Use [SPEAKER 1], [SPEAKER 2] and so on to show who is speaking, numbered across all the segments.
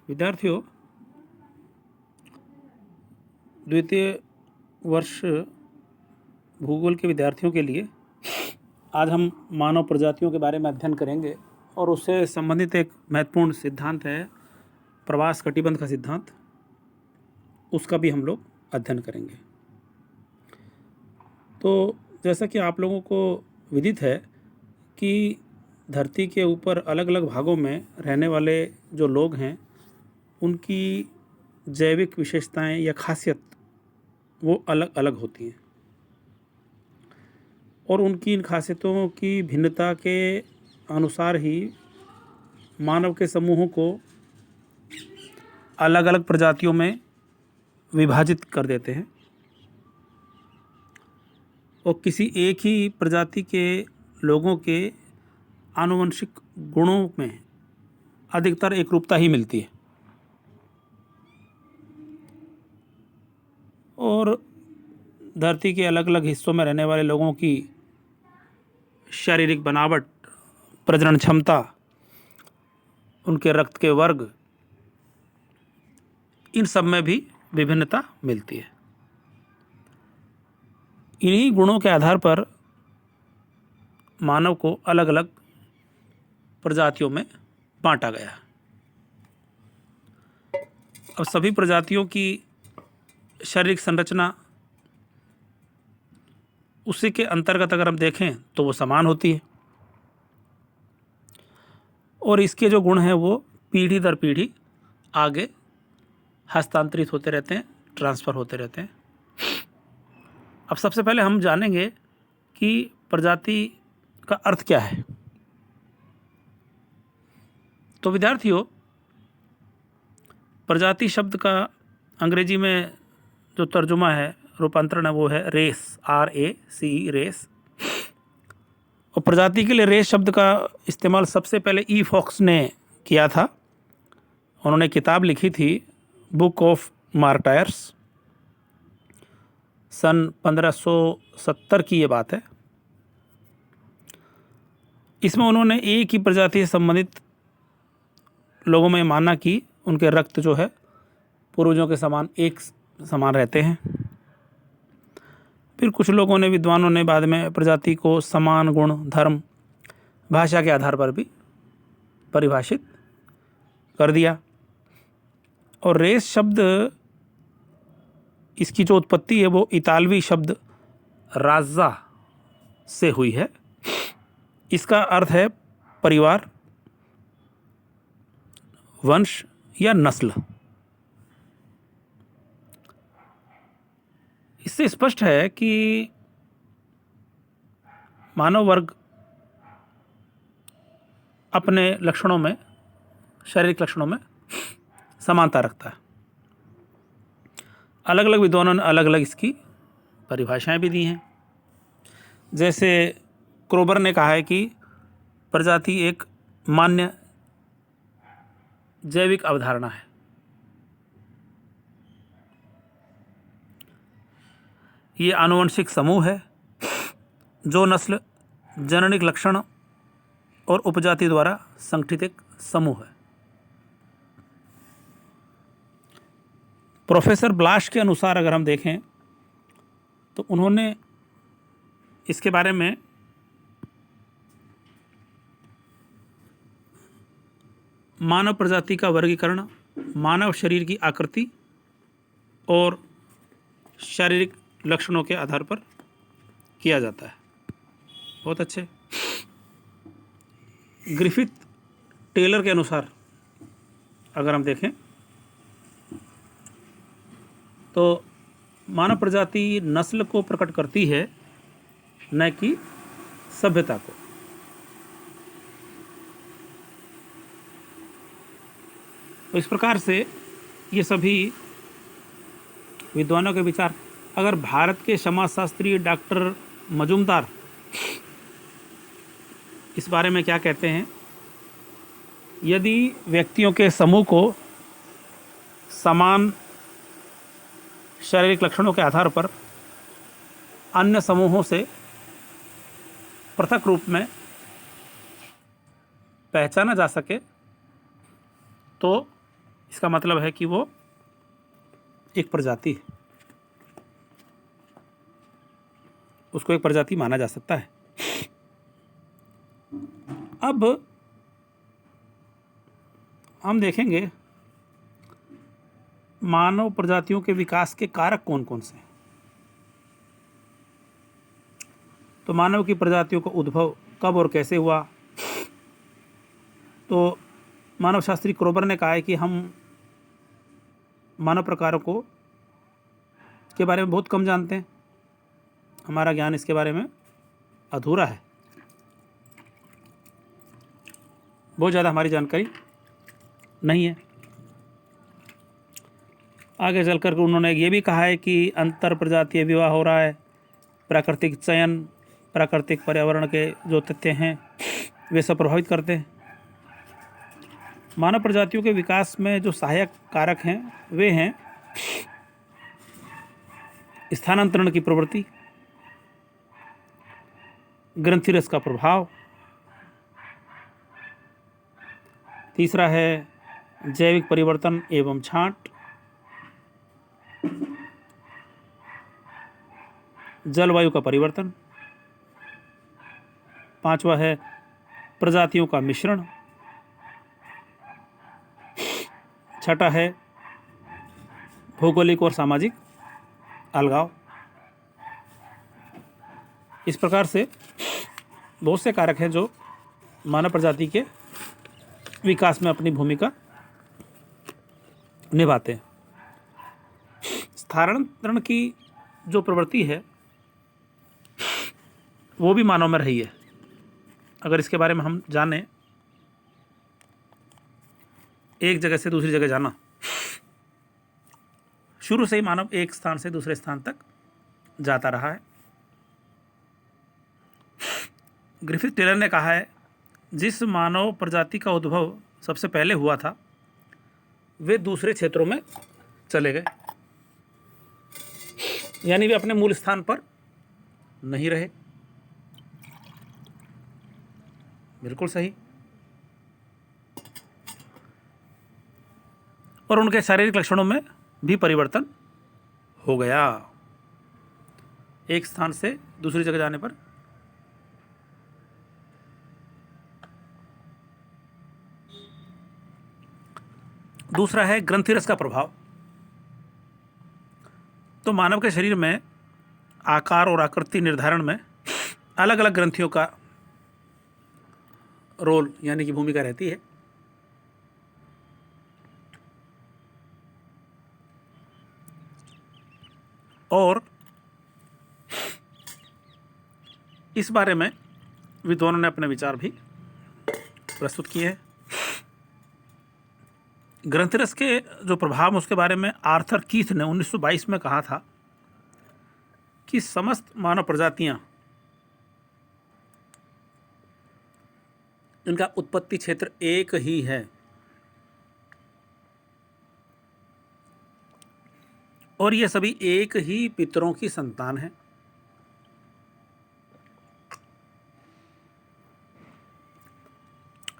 [SPEAKER 1] विद्यार्थियों, द्वितीय वर्ष भूगोल के विद्यार्थियों के लिए आज हम मानव प्रजातियों के बारे में अध्ययन करेंगे और उससे संबंधित एक महत्वपूर्ण सिद्धांत है प्रवास कटिबंध का सिद्धांत। उसका भी हम लोग अध्ययन करेंगे। तो जैसा कि आप लोगों को विदित है कि धरती के ऊपर अलग अलग भागों में रहने वाले जो लोग हैं उनकी जैविक विशेषताएं या खासियत वो अलग अलग होती हैं और उनकी इन खासियतों की भिन्नता के अनुसार ही मानव के समूहों को अलग अलग प्रजातियों में विभाजित कर देते हैं और किसी एक ही प्रजाति के लोगों के आनुवंशिक गुणों में अधिकतर एकरूपता ही मिलती है और धरती के अलग अलग हिस्सों में रहने वाले लोगों की शारीरिक बनावट, प्रजनन क्षमता, उनके रक्त के वर्ग, इन सब में भी विभिन्नता मिलती है। इन्हीं गुणों के आधार पर मानव को अलग अलग प्रजातियों में बांटा गया। अब सभी प्रजातियों की शारीरिक संरचना उसी के अंतर्गत अगर हम देखें तो वो समान होती है और इसके जो गुण हैं वो पीढ़ी दर पीढ़ी आगे हस्तांतरित होते रहते हैं, ट्रांसफ़र होते रहते हैं। अब सबसे पहले हम जानेंगे कि प्रजाति का अर्थ क्या है। तो विद्यार्थियों, प्रजाति शब्द का अंग्रेजी में जो तर्जुमा है, रूपांतरण है, वो है रेस, RACE, रेस। और प्रजाति के लिए रेस शब्द का इस्तेमाल सबसे पहले ई फॉक्स ने किया था। उन्होंने किताब लिखी थी बुक ऑफ मार्टायर्स, सन 1570 की ये बात है। इसमें उन्होंने एक ही प्रजाति से संबंधित लोगों में माना कि उनके रक्त जो है पूर्वजों के समान एक समान रहते हैं। फिर कुछ लोगों ने, विद्वानों ने बाद में प्रजाति को समान गुण, धर्म, भाषा के आधार पर भी परिभाषित कर दिया। और रेस शब्द, इसकी जो उत्पत्ति है वो इतालवी शब्द राज़ा से हुई है। इसका अर्थ है परिवार, वंश या नस्ल। इससे स्पष्ट है कि मानव वर्ग अपने लक्षणों में, शारीरिक लक्षणों में समानता रखता है। अलग अलग विद्वानों ने अलग अलग इसकी परिभाषाएं भी दी हैं। जैसे क्रोबर ने कहा है कि प्रजाति एक मान्य जैविक अवधारणा है। ये आनुवंशिक समूह है जो नस्ल, जननिक लक्षण और उपजाति द्वारा संगठित एक समूह है। प्रोफेसर ब्लाश के अनुसार अगर हम देखें तो उन्होंने इसके बारे में मानव प्रजाति का वर्गीकरण मानव शरीर की आकृति और शारीरिक लक्षणों के आधार पर किया जाता है। बहुत अच्छे। ग्रिफिथ टेलर के अनुसार अगर हम देखें तो मानव प्रजाति नस्ल को प्रकट करती है, न कि सभ्यता को। तो इस प्रकार से ये सभी विद्वानों के विचार। अगर भारत के समाजशास्त्री डॉक्टर मजुमदार इस बारे में क्या कहते हैं, यदि व्यक्तियों के समूह को समान शारीरिक लक्षणों के आधार पर अन्य समूहों से पृथक रूप में पहचाना जा सके तो इसका मतलब है कि वो एक प्रजाति है, उसको एक प्रजाति माना जा सकता है। अब हम देखेंगे मानव प्रजातियों के विकास के कारक कौन कौन से हैं। तो मानव की प्रजातियों का उद्भव कब और कैसे हुआ? तो मानव शास्त्री क्रोबर ने कहा है कि हम मानव प्रकारों को के बारे में बहुत कम जानते हैं, हमारा ज्ञान इसके बारे में अधूरा है, बहुत ज़्यादा हमारी जानकारी नहीं है। आगे चलकर उन्होंने ये भी कहा है कि अंतर प्रजातीय विवाह हो रहा है, प्राकृतिक चयन, प्राकृतिक पर्यावरण के जो तथ्य हैं वे सब प्रभावित करते हैं। मानव प्रजातियों के विकास में जो सहायक कारक हैं वे हैं स्थानांतरण की प्रवृत्ति, ग्रंथिरस का प्रभाव, तीसरा है जैविक परिवर्तन एवं छांट, जलवायु का परिवर्तन, पांचवा है प्रजातियों का मिश्रण, छठा है भौगोलिक और सामाजिक अलगाव। इस प्रकार से बहुत से कारक हैं जो मानव प्रजाति के विकास में अपनी भूमिका निभाते हैं। स्थानांतरण की जो प्रवृत्ति है वो भी मानव में रही है। अगर इसके बारे में हम जानें, एक जगह से दूसरी जगह जाना, शुरू से ही मानव एक स्थान से दूसरे स्थान तक जाता रहा है। ग्रिफिथ टेलर ने कहा है जिस मानव प्रजाति का उद्भव सबसे पहले हुआ था वे दूसरे क्षेत्रों में चले गए, यानी वे अपने मूल स्थान पर नहीं रहे। बिल्कुल सही। और उनके शारीरिक लक्षणों में भी परिवर्तन हो गया, एक स्थान से दूसरी जगह जाने पर। दूसरा है ग्रंथिरस का प्रभाव। तो मानव के शरीर में आकार और आकृति निर्धारण में अलग अलग ग्रंथियों का रोल यानी कि भूमिका रहती है। और इस बारे में विद्वानों ने अपने विचार भी प्रस्तुत किए हैं। ग्रंथिरस के जो प्रभाव उसके बारे में आर्थर कीथ ने 1922 में कहा था कि समस्त मानव प्रजातियां इनका उत्पत्ति क्षेत्र एक ही है और ये सभी एक ही पितरों की संतान हैं।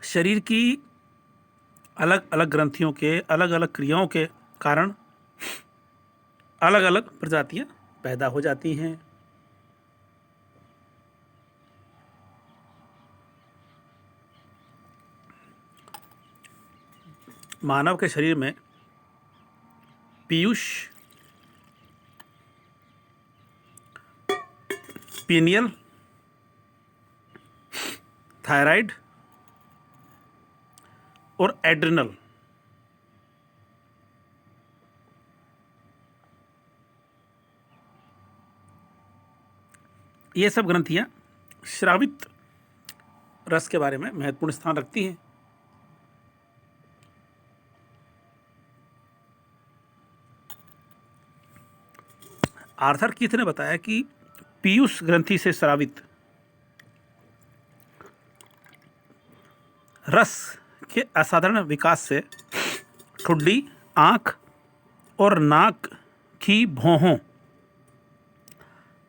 [SPEAKER 1] शरीर की अलग अलग ग्रंथियों के अलग अलग क्रियाओं के कारण अलग अलग प्रजातियां पैदा हो जाती हैं। मानव के शरीर में पीयूष, पीनियल, थायराइड और एड्रिनल ये सब ग्रंथियां श्रावित रस के बारे में महत्वपूर्ण स्थान रखती हैं। आर्थर कीथ ने बताया कि पीयूष ग्रंथि से स्रावित रस के असाधारण विकास से ठुड्डी, आँख और नाक की भौहों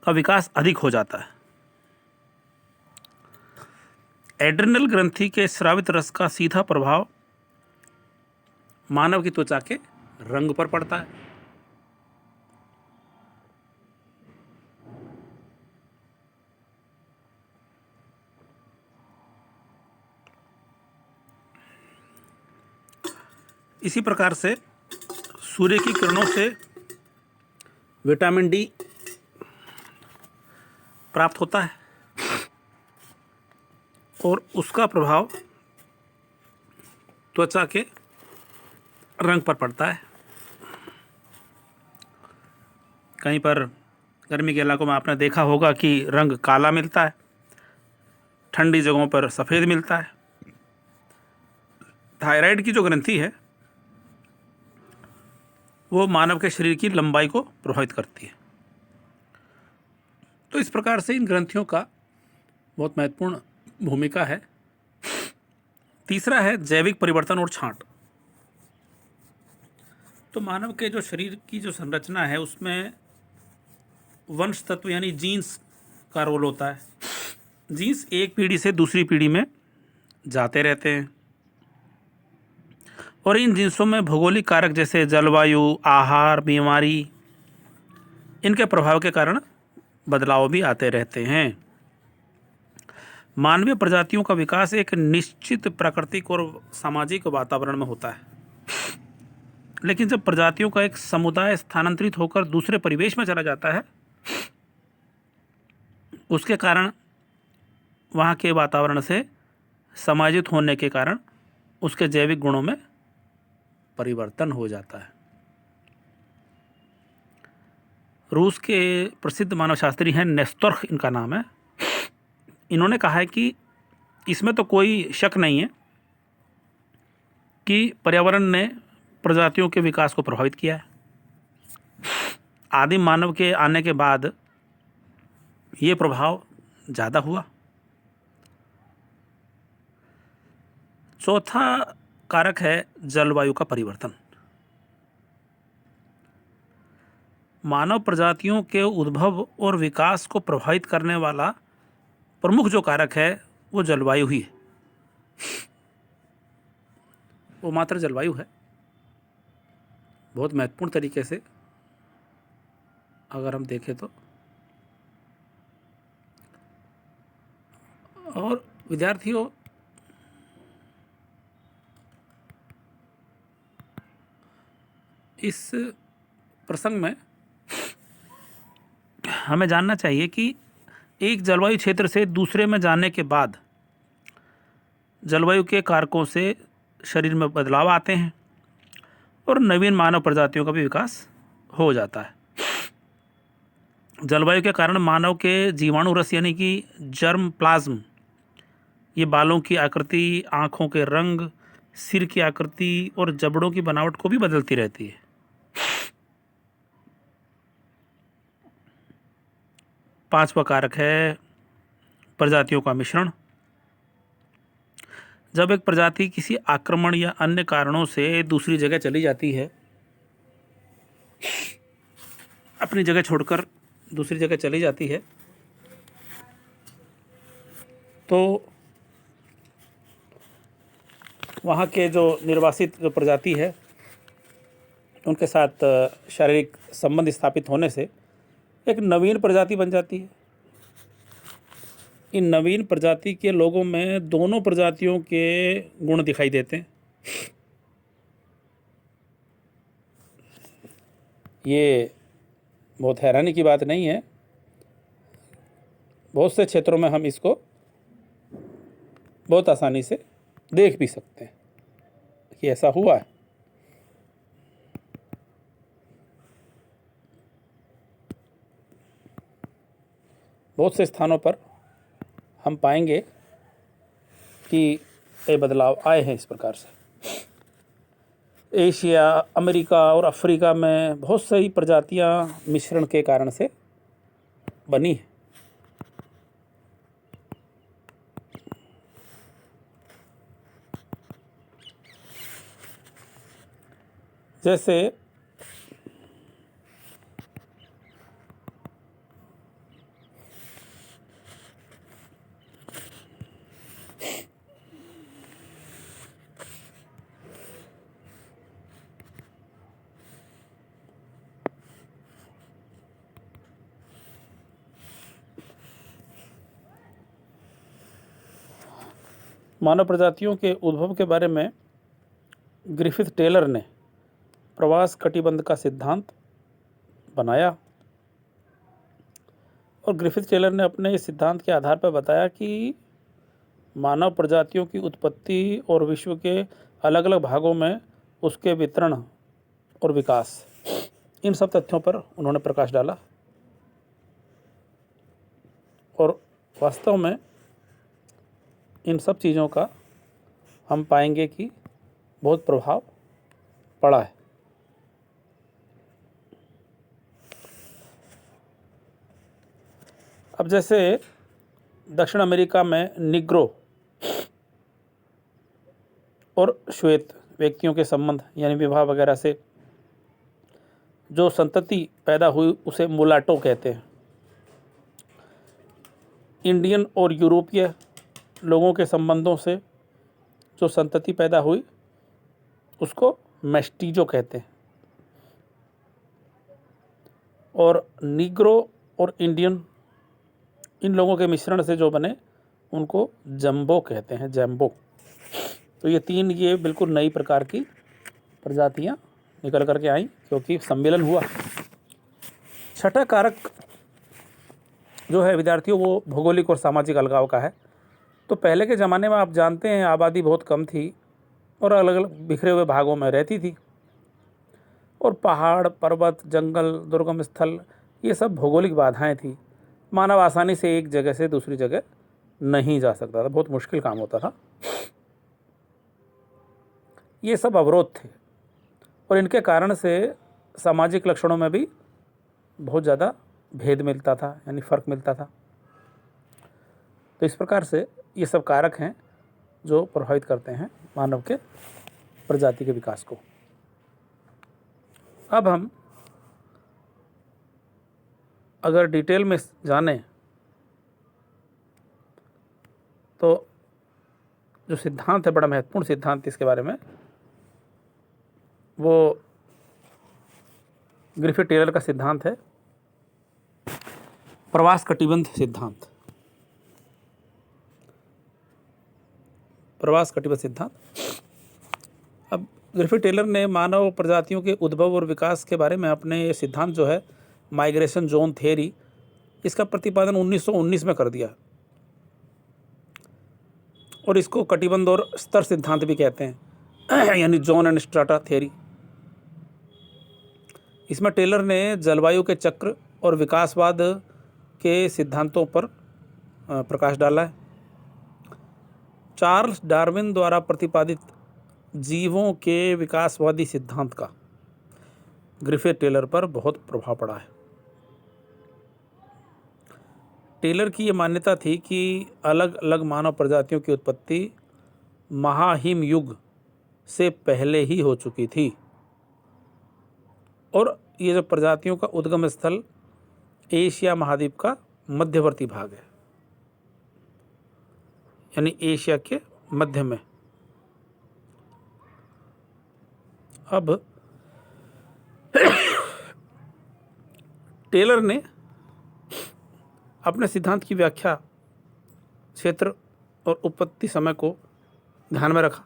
[SPEAKER 1] का विकास अधिक हो जाता है। एड्रिनल ग्रंथि के स्रावित रस का सीधा प्रभाव मानव की त्वचा के रंग पर पड़ता है। इसी प्रकार से सूर्य की किरणों से विटामिन डी प्राप्त होता है और उसका प्रभाव त्वचा के रंग पर पड़ता है। कहीं पर गर्मी के इलाकों में आपने देखा होगा कि रंग काला मिलता है, ठंडी जगहों पर सफ़ेद मिलता है। थायराइड की जो ग्रंथि है वो मानव के शरीर की लंबाई को प्रभावित करती है। तो इस प्रकार से इन ग्रंथियों का बहुत महत्वपूर्ण भूमिका है। तीसरा है जैविक परिवर्तन और छांट। तो मानव के जो शरीर की जो संरचना है उसमें वंश तत्व यानी जीन्स का रोल होता है। जीन्स एक पीढ़ी से दूसरी पीढ़ी में जाते रहते हैं और इन जीन्सों में भौगोलिक कारक जैसे जलवायु, आहार, बीमारी, इनके प्रभाव के कारण बदलाव भी आते रहते हैं। मानवीय प्रजातियों का विकास एक निश्चित प्राकृतिक और सामाजिक वातावरण में होता है, लेकिन जब प्रजातियों का एक समुदाय स्थानांतरित होकर दूसरे परिवेश में चला जाता है उसके कारण वहाँ के वातावरण से समायोजित होने के कारण उसके जैविक गुणों में परिवर्तन हो जाता है। रूस के प्रसिद्ध मानवशास्त्री हैं नेस्तोर्फ, इनका नाम है। इन्होंने कहा है कि इसमें तो कोई शक नहीं है कि पर्यावरण ने प्रजातियों के विकास को प्रभावित किया है। आदिम मानव के आने के बाद ये प्रभाव ज़्यादा हुआ। चौथा कारक है जलवायु का परिवर्तन। मानव प्रजातियों के उद्भव और विकास को प्रभावित करने वाला प्रमुख जो कारक है वो जलवायु ही है। वो मात्र जलवायु है। बहुत महत्वपूर्ण तरीके से अगर हम देखें तो। और विद्यार्थियों, इस प्रसंग में हमें जानना चाहिए कि एक जलवायु क्षेत्र से दूसरे में जाने के बाद जलवायु के कारकों से शरीर में बदलाव आते हैं और नवीन मानव प्रजातियों का भी विकास हो जाता है। जलवायु के कारण मानव के जीवाणु रस यानी कि जर्म प्लाज्म, ये बालों की आकृति, आँखों के रंग, सिर की आकृति और जबड़ों की बनावट को भी बदलती रहती है। पांचवा कारक है प्रजातियों का मिश्रण। जब एक प्रजाति किसी आक्रमण या अन्य कारणों से दूसरी जगह चली जाती है, अपनी जगह छोड़कर दूसरी जगह चली जाती है, तो वहाँ के जो निर्वासित जो प्रजाति है उनके साथ शारीरिक संबंध स्थापित होने से एक नवीन प्रजाति बन जाती है। इन नवीन प्रजाति के लोगों में दोनों प्रजातियों के गुण दिखाई देते हैं। ये बहुत हैरानी की बात नहीं है। बहुत से क्षेत्रों में हम इसको बहुत आसानी से देख भी सकते हैं कि ऐसा हुआ है। बहुत से स्थानों पर हम पाएंगे कि ये बदलाव आए हैं इस प्रकार से। एशिया, अमेरिका और अफ्रीका में बहुत सारी प्रजातियां मिश्रण के कारण से बनी हैं। जैसे मानव प्रजातियों के उद्भव के बारे में ग्रिफिथ टेलर ने प्रवास कटिबंध का सिद्धांत बनाया और ग्रिफिथ टेलर ने अपने इस सिद्धांत के आधार पर बताया कि मानव प्रजातियों की उत्पत्ति और विश्व के अलग अलग भागों में उसके वितरण और विकास, इन सब तथ्यों पर उन्होंने प्रकाश डाला और वास्तव में इन सब चीज़ों का हम पाएंगे कि बहुत प्रभाव पड़ा है। अब जैसे दक्षिण अमेरिका में निग्रो और श्वेत व्यक्तियों के संबंध यानी विवाह वगैरह से जो संतति पैदा हुई उसे मुलाटो कहते हैं। इंडियन और यूरोपीय लोगों के संबंधों से जो संतति पैदा हुई उसको मेस्टीजो कहते हैं और नीग्रो और इंडियन, इन लोगों के मिश्रण से जो बने उनको जम्बो कहते हैं, जैम्बो। तो ये बिल्कुल नई प्रकार की प्रजातियां निकल करके आई क्योंकि सम्मेलन हुआ। छठा कारक जो है विद्यार्थियों वो भौगोलिक और सामाजिक अलगाव का है। तो पहले के ज़माने में आप जानते हैं आबादी बहुत कम थी और अलग अलग बिखरे हुए भागों में रहती थी और पहाड़, पर्वत, जंगल, दुर्गम स्थल, ये सब भौगोलिक बाधाएं थी। मानव आसानी से एक जगह से दूसरी जगह नहीं जा सकता था, बहुत मुश्किल काम होता था। ये सब अवरोध थे और इनके कारण से सामाजिक लक्षणों में भी बहुत ज़्यादा भेद मिलता था, यानी फ़र्क मिलता था। तो इस प्रकार से ये सब कारक हैं जो प्रभावित करते हैं मानव के प्रजाति के विकास को। अब हम अगर डिटेल में जानें तो जो सिद्धांत है, बड़ा महत्वपूर्ण सिद्धांत इसके बारे में, वो ग्रिफिथ टेलर का सिद्धांत है प्रवास कटिबंध सिद्धांत। प्रवास कटिबंध सिद्धांत। अब ग्रिफिथ टेलर ने मानव प्रजातियों के उद्भव और विकास के बारे में अपने ये सिद्धांत जो है माइग्रेशन जोन थ्योरी, इसका प्रतिपादन 1919 में कर दिया और इसको कटिबंध और स्तर सिद्धांत भी कहते हैं यानी जोन एंड स्ट्राटा थ्योरी। इसमें टेलर ने जलवायु के चक्र और विकासवाद के सिद्धांतों पर प्रकाश डाला है। चार्ल्स डार्विन द्वारा प्रतिपादित जीवों के विकासवादी सिद्धांत का ग्रिफिथ टेलर पर बहुत प्रभाव पड़ा है। टेलर की ये मान्यता थी कि अलग अलग मानव प्रजातियों की उत्पत्ति महाहिम युग से पहले ही हो चुकी थी और ये जो प्रजातियों का उद्गम स्थल एशिया महाद्वीप का मध्यवर्ती भाग है, यानी एशिया के मध्य में। अब टेलर ने अपने सिद्धांत की व्याख्या क्षेत्र और उत्पत्ति समय को ध्यान में रखा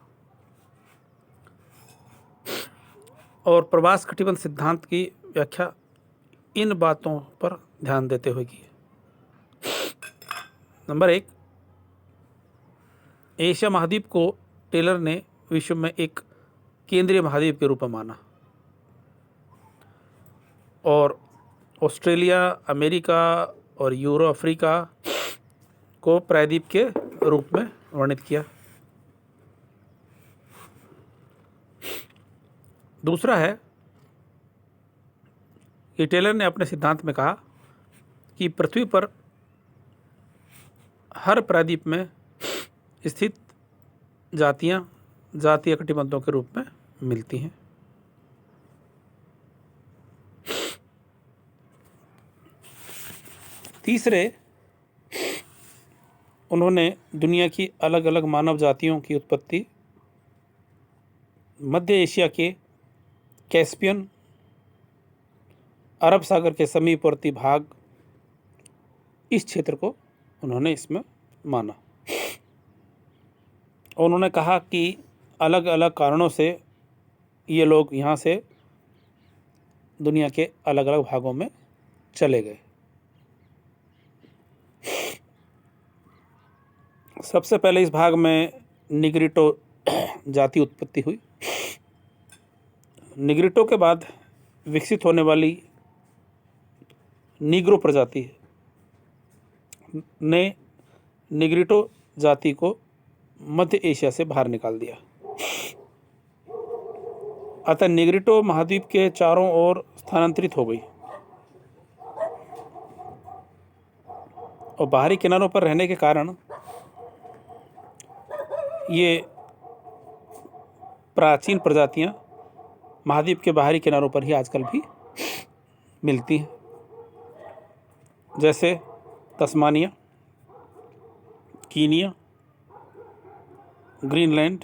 [SPEAKER 1] और प्रवास कटिबंध सिद्धांत की व्याख्या इन बातों पर ध्यान देते हुए की। नंबर 1, एशिया महाद्वीप को टेलर ने विश्व में एक केंद्रीय महाद्वीप के रूप में माना और ऑस्ट्रेलिया, अमेरिका और यूरो अफ्रीका को प्रायद्वीप के रूप में वर्णित किया। दूसरा है कि टेलर ने अपने सिद्धांत में कहा कि पृथ्वी पर हर प्रायद्वीप में स्थित जातियां जातीय कटिबंधों के रूप में मिलती हैं। तीसरे, उन्होंने दुनिया की अलग अलग मानव जातियों की उत्पत्ति मध्य एशिया के कैस्पियन, अरब सागर के समीपवर्ती भाग, इस क्षेत्र को उन्होंने इसमें माना। उन्होंने कहा कि अलग अलग कारणों से ये लोग यहाँ से दुनिया के अलग अलग भागों में चले गए। सबसे पहले इस भाग में निग्रिटो जाति उत्पत्ति हुई। निग्रिटो के बाद विकसित होने वाली नीग्रो प्रजाति ने निग्रिटो जाति को मध्य एशिया से बाहर निकाल दिया। अतः निग्रिटो महाद्वीप के चारों ओर स्थानांतरित हो गई और बाहरी किनारों पर रहने के कारण ये प्राचीन प्रजातियां महाद्वीप के बाहरी किनारों पर ही आजकल भी मिलती हैं, जैसे तस्मानिया, कीनिया, ग्रीनलैंड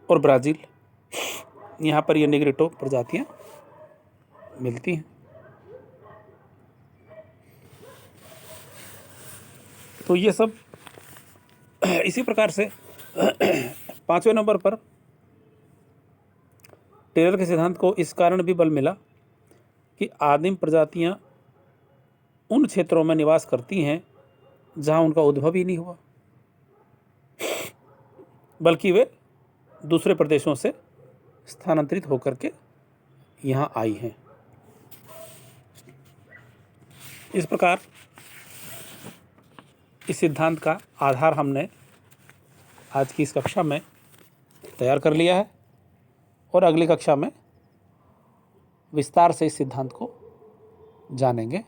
[SPEAKER 1] और ब्राज़ील। यहाँ पर ये निग्रिटो प्रजातियाँ मिलती हैं। तो ये सब इसी प्रकार से 5वें नंबर पर टेलर के सिद्धांत को इस कारण भी बल मिला कि आदिम प्रजातियाँ उन क्षेत्रों में निवास करती हैं जहाँ उनका उद्भव ही नहीं हुआ, बल्कि वे दूसरे प्रदेशों से स्थानांतरित होकर के यहाँ आई हैं। इस प्रकार इस सिद्धांत का आधार हमने आज की इस कक्षा में तैयार कर लिया है और अगली कक्षा में विस्तार से इस सिद्धांत को जानेंगे।